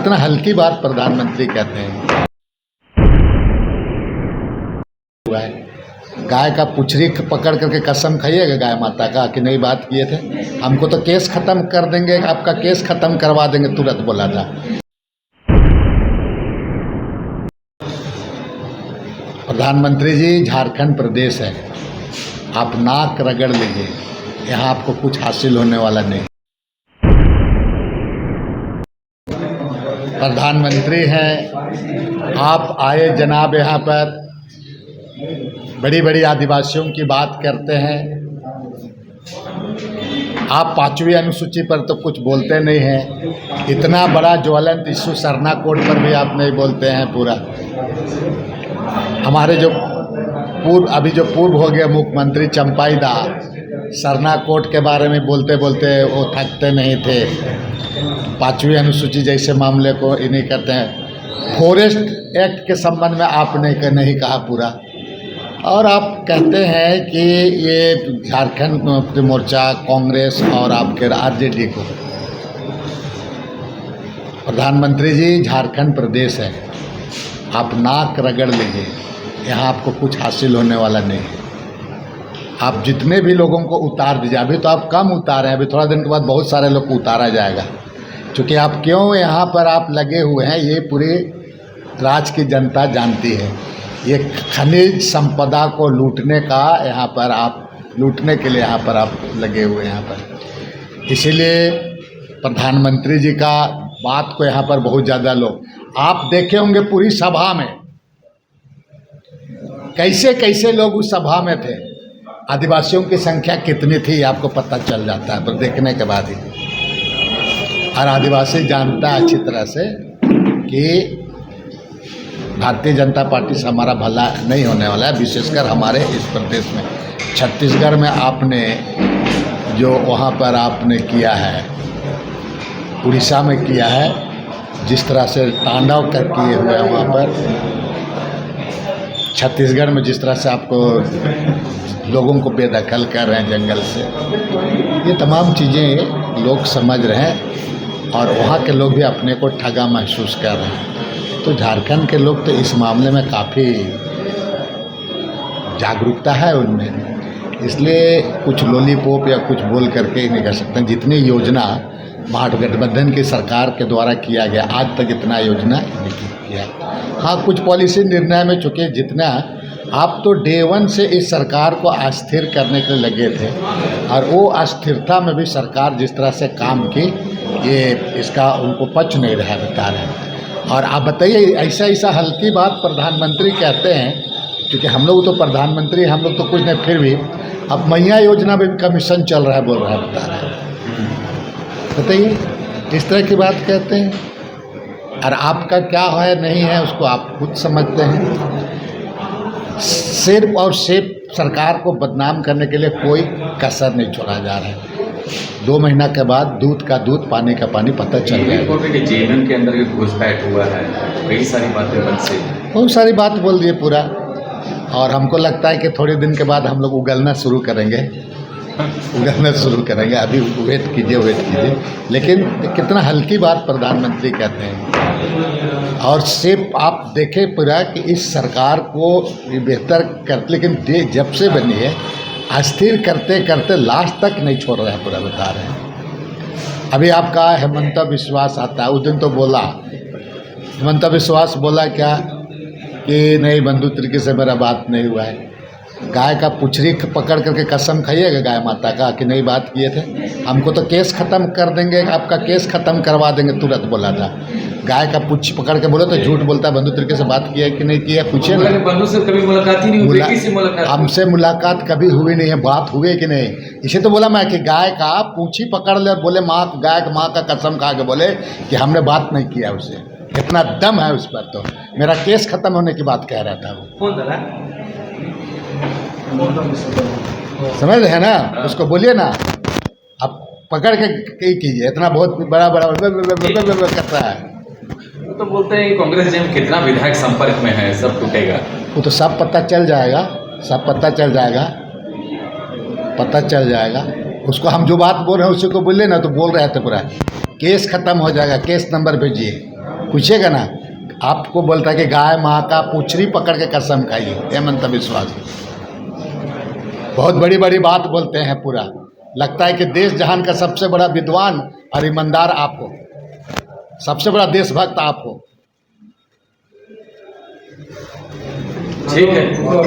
कितना हल्की बात प्रधानमंत्री कहते हैं। हुआ है, गाय का पुछरी पकड़ करके कसम खाइएगा गाय माता का कि नहीं बात किए थे, हमको तो केस खत्म कर देंगे, आपका केस खत्म करवा देंगे, तुरंत बोला था। प्रधानमंत्री जी, झारखंड प्रदेश है, आप नाक रगड़ लीजिए, यहाँ आपको कुछ हासिल होने वाला नहीं। प्रधानमंत्री हैं आप, आए जनाब यहाँ पर बड़ी बड़ी आदिवासियों की बात करते हैं। आप 5वीं अनुसूची पर तो कुछ बोलते नहीं हैं, इतना बड़ा ज्वलंत इशू सरना कोड पर भी आप नहीं बोलते हैं। पूरा हमारे जो पूर्व हो गए मुख्यमंत्री चंपाई दास, सरना कोड के बारे में बोलते बोलते वो थकते नहीं थे। 5वीं अनुसूची जैसे मामले को इन्हीं करते हैं। फॉरेस्ट एक्ट के संबंध में आपने नहीं कहा पूरा, और आप कहते हैं कि ये झारखंड मुक्ति मोर्चा, कांग्रेस और आपके आरजेडी को। प्रधानमंत्री जी, झारखंड प्रदेश है, आप नाक रगड़ लीजिए, यहाँ आपको कुछ हासिल होने वाला नहीं है। आप जितने भी लोगों को उतार दीजिए, अभी तो आप कम उतारे हैं, अभी थोड़ा दिन के बाद बहुत सारे लोग को उतारा जाएगा। क्योंकि आप क्यों यहाँ पर आप लगे हुए हैं, ये पूरी राज्य की जनता जानती है। ये खनिज संपदा को लूटने का यहाँ पर आप लूटने के लिए यहाँ पर आप लगे हुए हैं यहाँ पर। इसीलिए प्रधानमंत्री जी का बात को यहाँ पर बहुत ज़्यादा लोग, आप देखे होंगे पूरी सभा में कैसे कैसे लोग उस सभा में थे, आदिवासियों की संख्या कितनी थी आपको पता चल जाता है पर देखने के बाद ही। और आदिवासी जानता है अच्छी तरह से कि भारतीय जनता पार्टी से हमारा भला नहीं होने वाला है, विशेषकर हमारे इस प्रदेश में। छत्तीसगढ़ में आपने जो वहाँ पर आपने किया है, उड़ीसा में किया है, जिस तरह से तांडव कर किए हुए हैं वहाँ पर, छत्तीसगढ़ में जिस तरह से आपको लोगों को बेदखल कर रहे हैं जंगल से, ये तमाम चीज़ें लोग समझ रहे हैं और वहाँ के लोग भी अपने को ठगा महसूस कर रहे हैं। तो झारखंड के लोग तो इस मामले में काफ़ी जागरूकता है उनमें, इसलिए कुछ लॉलीपॉप या कुछ बोल करके ही नहीं कर सकते। जितनी योजना महागठबंधन की सरकार के द्वारा किया गया, आज तक इतना योजना नहीं किया। हाँ, कुछ पॉलिसी निर्णय में चुके, जितना आप तो डे 1 से इस सरकार को अस्थिर करने के लिए लगे थे, और वो अस्थिरता में भी सरकार जिस तरह से काम की, ये इसका उनको पच नहीं रहा, बता रहे हैं। और आप बताइए, ऐसा हल्की बात प्रधानमंत्री कहते हैं, क्योंकि हम लोग तो प्रधानमंत्री, हम लोग तो कुछ नहीं, फिर भी अब मैया योजना में कमीशन चल रहा है, बोल रहा है, बता रहे हैं। बताइए, इस तरह की बात कहते हैं, और आपका क्या है नहीं है उसको आप खुद समझते हैं। सिर्फ और सिर्फ सरकार को बदनाम करने के लिए कोई कसर नहीं छोड़ा जा रहा है। 2 महीना के बाद दूध का दूध, पानी का पानी पता चल गया। जेएनयू के अंदर घुसपैठ हुआ है, कई सारी बातें बन से बहुत सारी बात बोल दिए पूरा, और हमको लगता है कि थोड़े दिन के बाद हम लोग उगलना शुरू करेंगे, अभी वेट कीजिए। लेकिन कितना हल्की बात प्रधानमंत्री कहते हैं, और सिर्फ आप देखें पूरा कि इस सरकार को बेहतर कर, लेकिन जब से बनी है अस्थिर करते करते लास्ट तक नहीं छोड़ रहे हैं, पूरा बता रहे हैं। अभी आपका हेमंत विश्वास आता है, उस दिन तो बोला हेमंत विश्वास बोला क्या कि नहीं, बंधु तरीके से मेरा बात नहीं हुआ है। गाय का पुछरी पकड़ करके कसम खाइएगा गाय माता का कि नहीं बात किए थे, हमको तो केस खत्म कर देंगे, आपका केस खत्म करवा देंगे, तुरंत बोला था। गाय का पुछ पकड़ के बोले तो झूठ बोलता है, बंधु तरीके से बात किया कि नहीं किया, पूछिए ना। बंधु से कभी मुलाकात ही नहीं हुई, हमसे मुलाकात कभी हुई नहीं है, बात हुई कि नहीं। इसे तो बोला मैं कि गाय का पूछी पकड़ ले और बोले माँ, गाय माँ का कसम खा के बोले कि हमने बात नहीं किया उससे। इतना दम है उस पर, तो मेरा केस खत्म होने की बात कह रहा था वो। समझ रहे हैं ना, उसको बोलिए ना, अब पकड़ के कीजिए, इतना बहुत बड़ा करता है। तो बोलते हैं कांग्रेस जब कितना विधायक संपर्क में है, सब टूटेगा। वो तो सब पता चल जाएगा, पता चल जाएगा। उसको हम जो बात बोल रहे हैं उसी को बोले ना, तो बोल रहे थे पूरा केस खत्म हो जाएगा, केस नंबर भेजिए। पूछिएगा ना, आपको बोलता है कि गाय माँ का पूछरी पकड़ के कसम खाइए, हेमंत बिस्वा जी बहुत बड़ी बड़ी बात बोलते हैं। पूरा लगता है कि देश जहान का सबसे बड़ा विद्वान और ईमानदार आप हो, सबसे बड़ा देशभक्त आप हो। ठीक है।